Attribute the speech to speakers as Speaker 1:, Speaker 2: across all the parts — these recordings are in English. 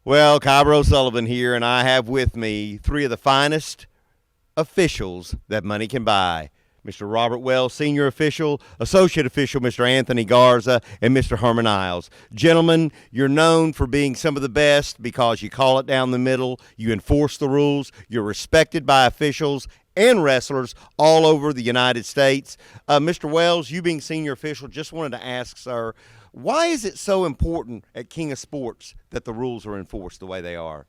Speaker 1: Well, Khyber O'Sullivan here, and I have with me three of the finest officials that money can buy. Mr. Robert Wells, Senior Official, Associate Official, Mr. Anthony Garza, and Mr. Herman Isles. Gentlemen, you're known for being some of the best because you call it down the middle, you enforce the rules, you're respected by officials and wrestlers all over the United States. Mr. Wells, you being Senior Official, just wanted to ask, sir, why is it so important at King of Sports that the rules are enforced the way they are?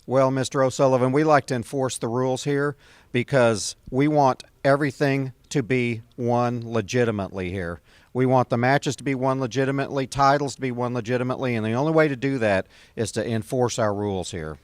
Speaker 2: Well, Mr. O'Sullivan, we like to enforce the rules here because we want everything to be won legitimately here. We want the matches to be won legitimately, titles to be won legitimately, and the only way to do that is to enforce our rules here.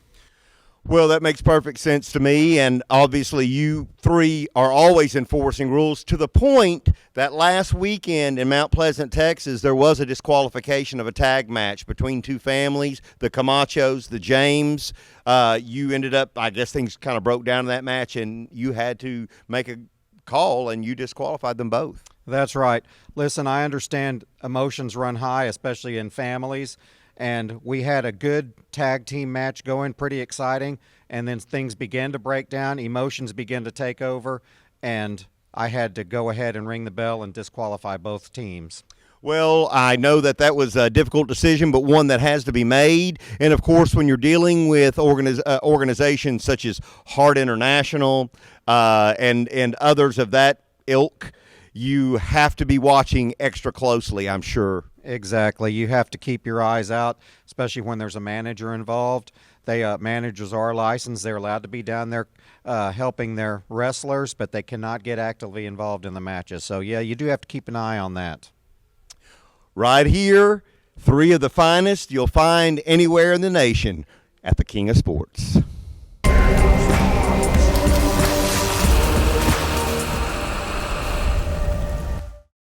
Speaker 1: Well, that makes perfect sense to me, and obviously you three are always enforcing rules to the point that last weekend in Mount Pleasant, Texas, there was a disqualification of a tag match between two families, the Camachos, the James. You ended up, I guess things kind of broke down in that match, and you had to make a call, and you disqualified them both.
Speaker 2: That's right. Listen, I understand emotions run high, especially in families. And we had a good tag team match going, pretty exciting, and then things began to break down, emotions began to take over, and I had to go ahead and ring the bell and disqualify both teams.
Speaker 1: Well, I know that was a difficult decision, but one that has to be made. And, of course, when you're dealing with organizations such as Heart International and others of that ilk, you have to be watching extra closely, I'm sure.
Speaker 2: Exactly. You have to keep your eyes out, especially when there's a manager involved. Managers are licensed. They're allowed to be down there helping their wrestlers, but they cannot get actively involved in the matches. So, yeah, you do have to keep an eye on that.
Speaker 1: Right here, three of the finest you'll find anywhere in the nation at the King of Sports.